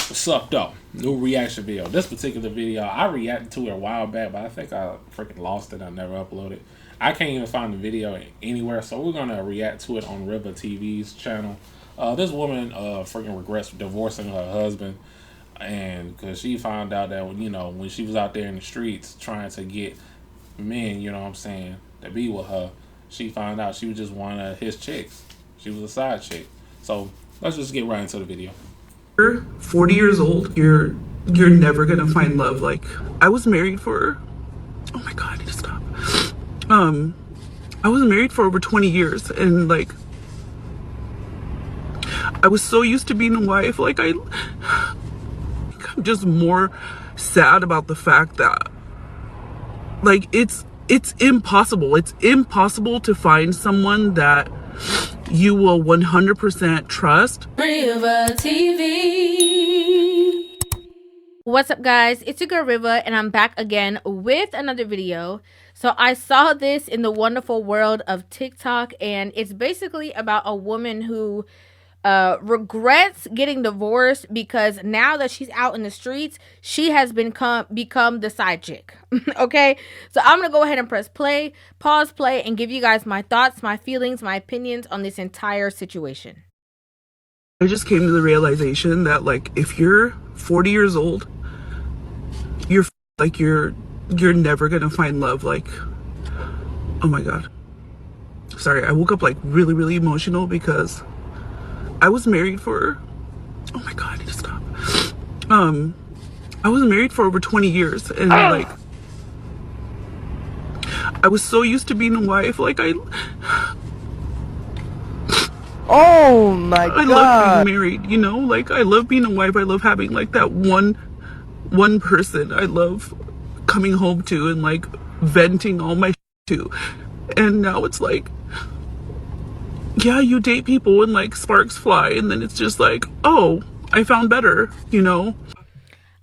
What's up, though? New reaction video. This particular video, I reacted to it a while back, but I think I freaking lost it. I never uploaded. I can't even find the video anywhere, so we're gonna react to it on River TV's channel. This woman freaking regrets divorcing her husband, and because she found out that when she was out there in the streets trying to get men, you know what I'm saying, to be with her, she found out she was just one of his chicks. She was a side chick. So let's just get right into the video. You're 40 years old, you're never gonna find love. Like, I was married for, oh my god, I need to stop. I was married for over 20 years, and like, I was so used to being a wife. Like, I'm just more sad about the fact that, like, it's impossible. It's impossible to find someone that you will 100% trust. River TV. What's up, guys? It's your girl River, and I'm back again with another video. So I saw this in the wonderful world of TikTok, and it's basically about a woman who regrets getting divorced because now that she's out in the streets, she has become the side chick. Okay, so I'm gonna go ahead and press play, pause play, and give you guys my thoughts, my feelings, my opinions on this entire situation. I just came to the realization that, like, if you're 40 years old, you're never gonna find love. Like, oh my god, sorry, I woke up like really emotional because I was married for, oh my god, I need to stop. I was married for over 20 years, and like, I was so used to being a wife. Like, oh my god, I love being married, you know? Like, I love being a wife. I love having like that one person I love coming home to and like venting all my to. And now it's like, yeah, you date people and like sparks fly, and then it's just like, oh, I found better, you know?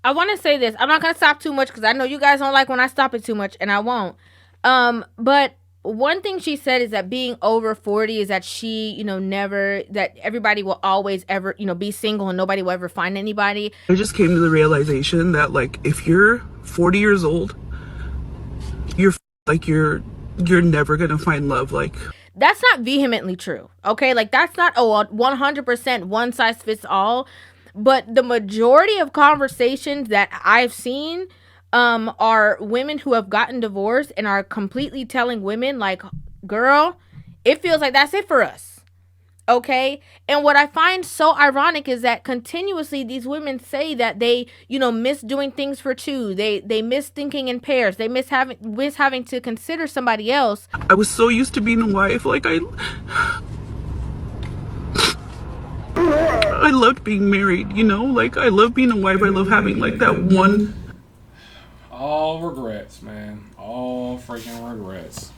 I want to say this. I'm not going to stop too much because I know you guys don't like when I stop it too much, and I won't. But one thing she said is that being over 40 is that she, never, that everybody will always ever, be single and nobody will ever find anybody. I just came to the realization that, like, if you're 40 years old, you're never going to find love. Like, that's not vehemently true, okay? Like, that's not 100% one size fits all. But the majority of conversations that I've seen are women who have gotten divorced and are completely telling women, like, girl, it feels like that's it for us, okay? And what I find so ironic is that continuously these women say that they, miss doing things for two. They miss thinking in pairs. They miss having to consider somebody else. I was so used to being a wife. Like, I loved being married, you know? Like, I love being a wife. I love having like that one. All regrets, man. All freaking regrets.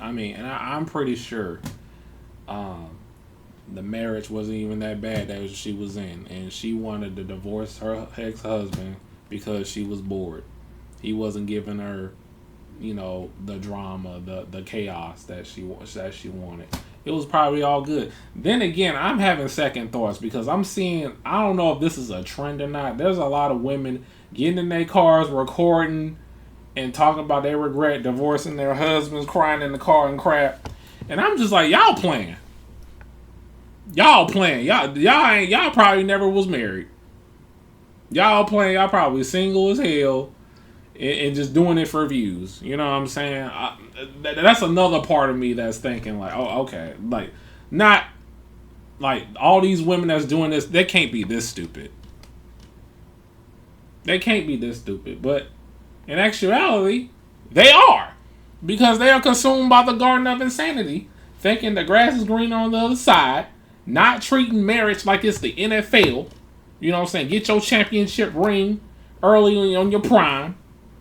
I mean, and I'm pretty sure the marriage wasn't even that bad that she was in, and she wanted to divorce her ex-husband because she was bored. He wasn't giving her, the drama, the chaos that she wanted. It was probably all good. Then again, I'm having second thoughts because I'm seeing, I don't know if this is a trend or not. There's a lot of women getting in their cars, recording, and talking about they regret divorcing their husbands, crying in the car and crap. And I'm just like, y'all playing. Y'all playing. Y'all probably never was married. Y'all playing. Y'all probably single as hell and just doing it for views. You know what I'm saying? That's another part of me that's thinking like, oh, okay. Like, not like all these women that's doing this, they can't be this stupid. They can't be this stupid. But in actuality, they are. Because they are consumed by the garden of insanity, thinking the grass is greener on the other side, not treating marriage like it's the NFL. You know what I'm saying? Get your championship ring early on your prime,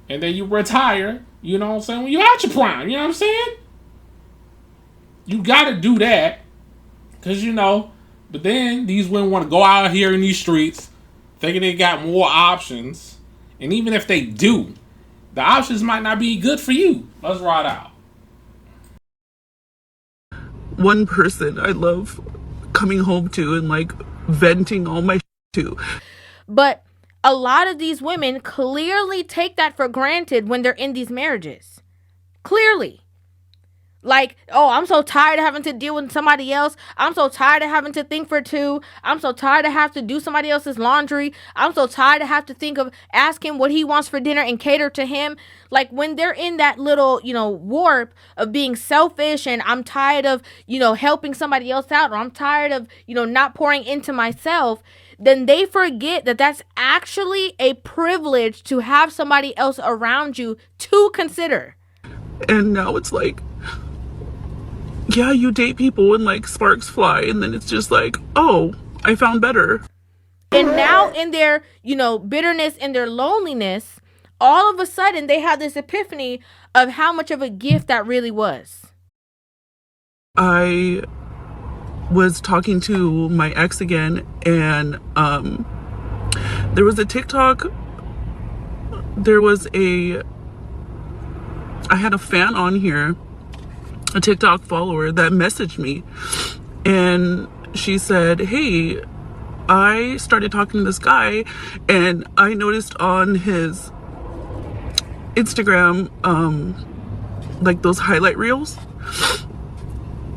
and then you retire, you know what I'm saying, when you're at your prime. You know what I'm saying? You got to do that. Because, but then these women want to go out here in these streets thinking they got more options. And even if they do, the options might not be good for you. Let's ride out. One person I love coming home to and like venting all my to. But a lot of these women clearly take that for granted when they're in these marriages. Clearly. Like, oh, I'm so tired of having to deal with somebody else. I'm so tired of having to think for two. I'm so tired of having to do somebody else's laundry. I'm so tired of having to think of asking what he wants for dinner and cater to him. Like, when they're in that little, warp of being selfish, and I'm tired of, helping somebody else out, or I'm tired of, not pouring into myself, then they forget that that's actually a privilege to have somebody else around you to consider. And now it's like, yeah, you date people and like sparks fly, and then it's just like, oh, I found better. And now in their, bitterness and their loneliness, all of a sudden they have this epiphany of how much of a gift that really was. I was talking to my ex again, and there was a TikTok. I had a fan on here, a TikTok follower, that messaged me, and she said, hey, I started talking to this guy, and I noticed on his Instagram, like those highlight reels,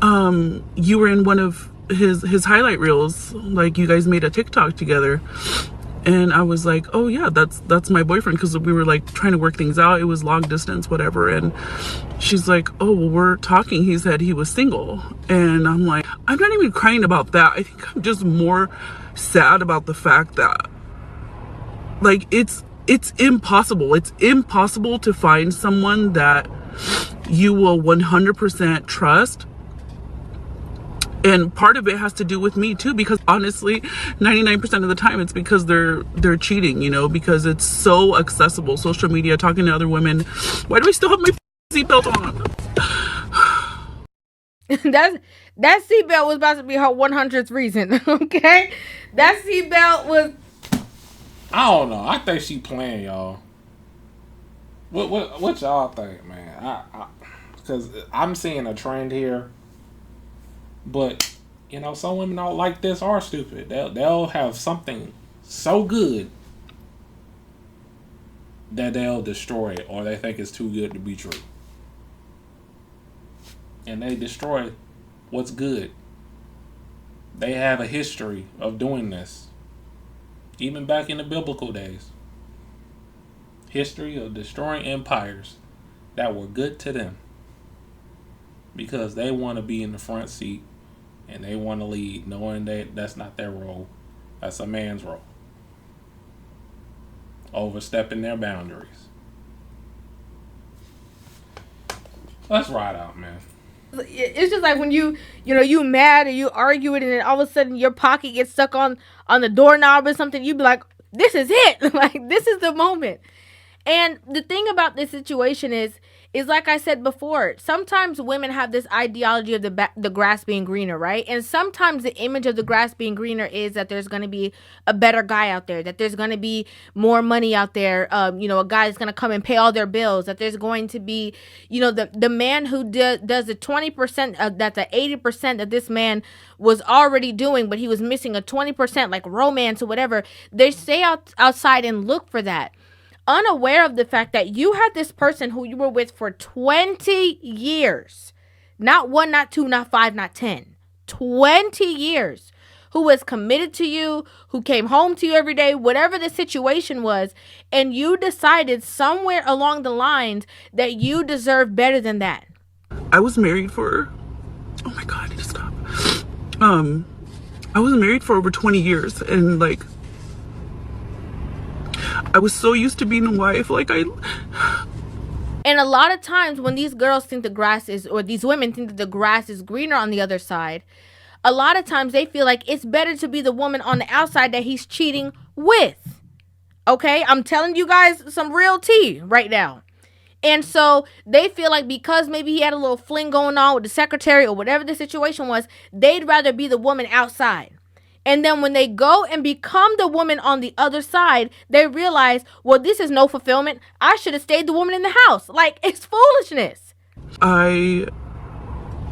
you were in one of his highlight reels, like you guys made a TikTok together. And I was like, oh yeah, that's my boyfriend, because we were like trying to work things out. It was long distance, whatever. And she's like, oh, well, we're talking. He said he was single. And I'm like, I'm not even crying about that. I think I'm just more sad about the fact that, like, it's impossible. It's impossible to find someone that you will 100% trust. And part of it has to do with me too, because honestly, 99% of the time it's because they're cheating, because it's so accessible. Social media, talking to other women. Why do I still have my seatbelt on? That seatbelt was about to be her 100th reason, okay? That seatbelt was... I don't know. I think she playing, y'all. What y'all think, man? Because I'm seeing a trend here. But, some women don't like this are stupid. They'll have something so good that they'll destroy it, or they think it's too good to be true. And they destroy what's good. They have a history of doing this. Even back in the biblical days. History of destroying empires that were good to them. Because they want to be in the front seat. And they want to lead, knowing that that's not their role. That's a man's role. Overstepping their boundaries. Let's ride out, man. It's just like when you mad or you argue it, and then all of a sudden your pocket gets stuck on the doorknob or something. You be like, this is it. Like, this is the moment. And the thing about this situation is like I said before, sometimes women have this ideology of the grass being greener, right? And sometimes the image of the grass being greener is that there's going to be a better guy out there, that there's going to be more money out there, a guy that's going to come and pay all their bills, that there's going to be, the man who does the 20% of that, the 80% that this man was already doing, but he was missing a 20%, like romance or whatever. They stay outside and look for that, unaware of the fact that you had this person who you were with for 20 years, not 1, not 2, not 5, not 10, 20 years, who was committed to you, who came home to you every day, whatever the situation was, and you decided somewhere along the lines that you deserve better than that. I was married for, oh my God, I need to stop. I was married for over 20 years, and like, I was so used to being a wife, And a lot of times when these girls think the grass is, or these women think that the grass is greener on the other side, a lot of times they feel like it's better to be the woman on the outside that he's cheating with. Okay? I'm telling you guys some real tea right now. And so they feel like because maybe he had a little fling going on with the secretary or whatever the situation was, they'd rather be the woman outside. And then when they go and become the woman on the other side, they realize, well, this is no fulfillment. I should have stayed the woman in the house. Like, it's foolishness. I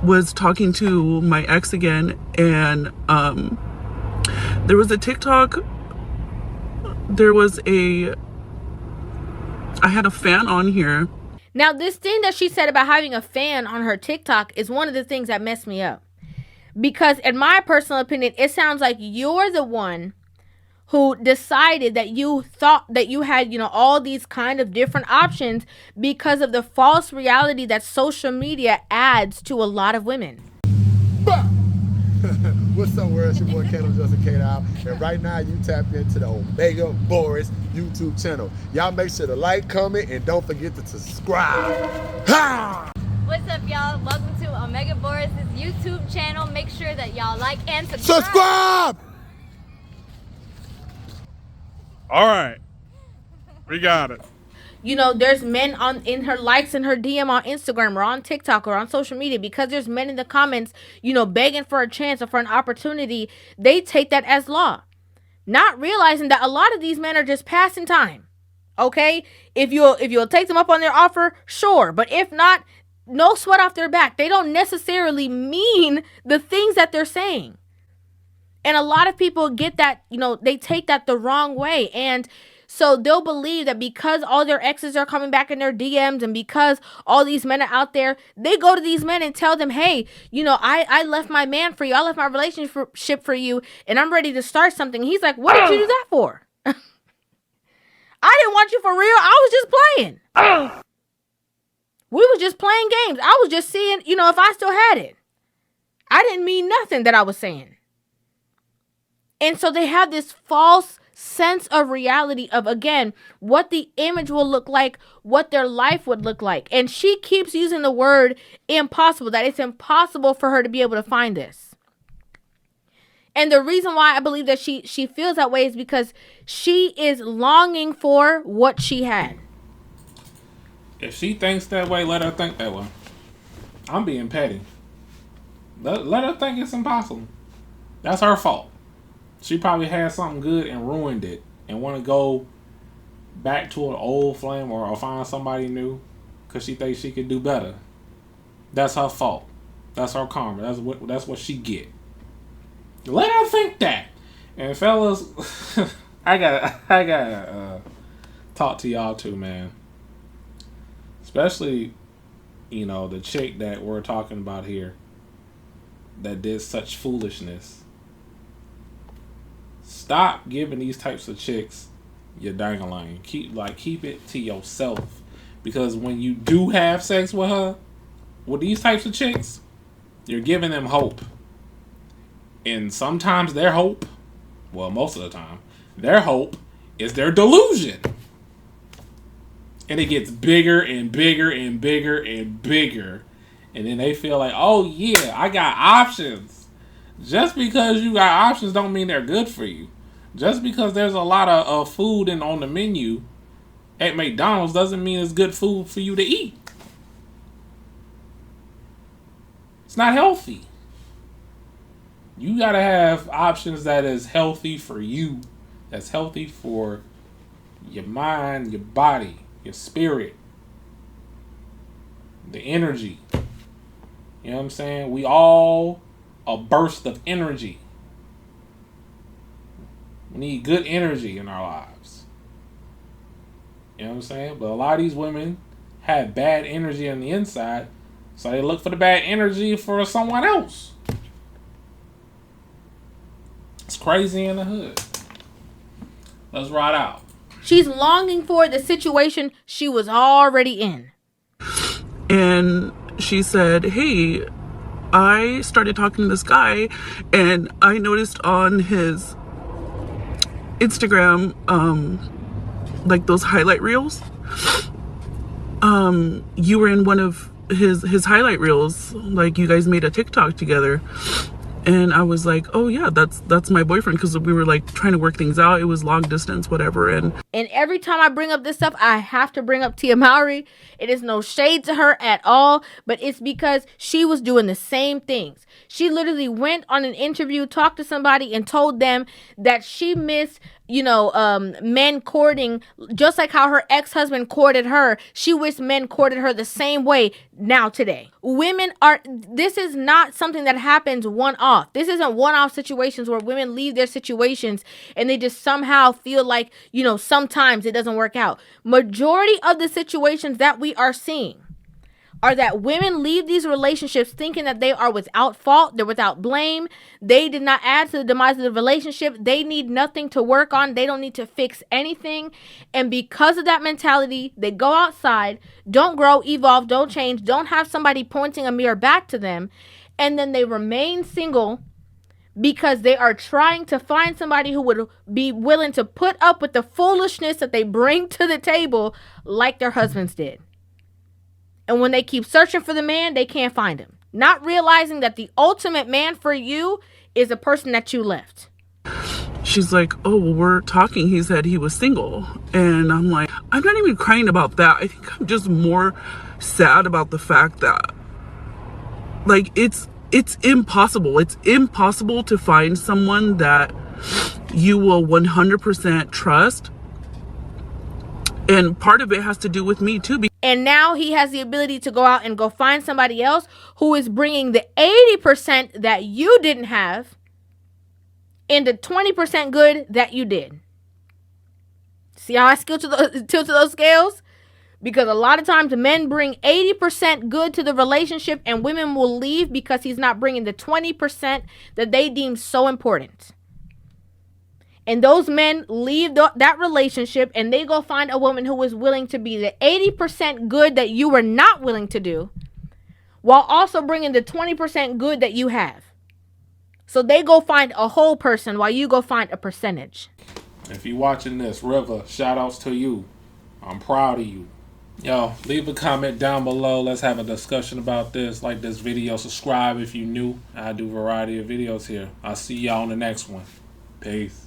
was talking to my ex again, and there was a TikTok. I had a fan on here. Now, this thing that she said about having a fan on her TikTok is one of the things that messed me up. Because in my personal opinion, it sounds like you're the one who decided that you thought that you had, all these kind of different options because of the false reality that social media adds to a lot of women. What's up, world? It's your boy Kendall Justin K. And right now you tap into the MasterBoris YouTube channel. Y'all make sure to like, comment, and don't forget to subscribe. Ha! What's up, y'all? Welcome to MasterBoris' YouTube channel. Make sure that y'all like and subscribe. Subscribe! All right. We got it. There's men in her likes and her DM on Instagram or on TikTok or on social media, because there's men in the comments, begging for a chance or for an opportunity. They take that as law, not realizing that a lot of these men are just passing time. Okay? If you'll take them up on their offer, sure. But if not, no sweat off their back. They don't necessarily mean the things that they're saying. And a lot of people get that, they take that the wrong way. And so they'll believe that because all their exes are coming back in their DMs and because all these men are out there, they go to these men and tell them, hey, I left my man for you. I left my relationship for you, and I'm ready to start something. He's like, what did you do that for? I didn't want you for real. I was just playing. We was just playing games. I was just seeing, if I still had it. I didn't mean nothing that I was saying. And so they have this false sense of reality of, again, what the image will look like, what their life would look like. And she keeps using the word impossible, that it's impossible for her to be able to find this. And the reason why I believe that she feels that way is because she is longing for what she had. If she thinks that way, let her think that way. I'm being petty. Let her think it's impossible. That's her fault. She probably had something good and ruined it and want to go back to an old flame or find somebody new because she thinks she could do better. That's her fault. That's her karma. That's what she get. Let her think that. And fellas, I gotta talk to y'all too, man. Especially, the chick that we're talking about here that did such foolishness. Stop giving these types of chicks your dangling. Keep it to yourself. Because when you do have sex with her, with these types of chicks, you're giving them hope. And sometimes their hope, well, most of the time, their hope is their delusion. And it gets bigger and bigger and bigger and bigger. And then they feel like, oh yeah, I got options. Just because you got options don't mean they're good for you. Just because there's a lot of food on the menu at McDonald's doesn't mean it's good food for you to eat. It's not healthy. You gotta have options that is healthy for you. That's healthy for your mind, your body, your spirit, the energy. You know what I'm saying? We all a burst of energy. We need good energy in our lives. You know what I'm saying? But a lot of these women have bad energy on the inside, so they look for the bad energy for someone else. It's crazy in the hood. Let's ride out. She's longing for the situation she was already in. And she said, hey, I started talking to this guy and I noticed on his Instagram, like those highlight reels, you were in one of his highlight reels, like you guys made a TikTok together. And I was like, oh yeah, that's my boyfriend, because we were like trying to work things out. It was long distance, whatever. And every time I bring up this stuff, I have to bring up Tia Mowry. It is no shade to her at all, but it's because she was doing the same things. She literally went on an interview, talked to somebody, and told them that she missed men courting, just like how her ex-husband courted her. She wished men courted her the same way now today. This is not something that happens one-off. This isn't one-off situations where women leave their situations and they just somehow feel like, sometimes it doesn't work out. Majority of the situations that we are seeing are that women leave these relationships thinking that they are without fault, they're without blame, they did not add to the demise of the relationship, they need nothing to work on, they don't need to fix anything, and because of that mentality, they go outside, don't grow, evolve, don't change, don't have somebody pointing a mirror back to them, and then they remain single because they are trying to find somebody who would be willing to put up with the foolishness that they bring to the table like their husbands did. And when they keep searching for the man, they can't find him. Not realizing that the ultimate man for you is a person that you left. She's like, oh, well, we're talking. He said he was single. And I'm like, I'm not even crying about that. I think I'm just more sad about the fact that, like, it's impossible. It's impossible to find someone that you will 100% trust. And part of it has to do with me too. And now he has the ability to go out and go find somebody else who is bringing the 80% that you didn't have and the 20% good that you did. See how I tilt to those scales? Because a lot of times men bring 80% good to the relationship and women will leave because he's not bringing the 20% that they deem so important. And those men leave that relationship and they go find a woman who is willing to be the 80% good that you were not willing to do, while also bringing the 20% good that you have. So they go find a whole person while you go find a percentage. If you're watching this, River, shout outs to you. I'm proud of you. Yo, leave a comment down below. Let's have a discussion about this. Like this video, subscribe if you're new. I do a variety of videos here. I'll see y'all on the next one. Peace.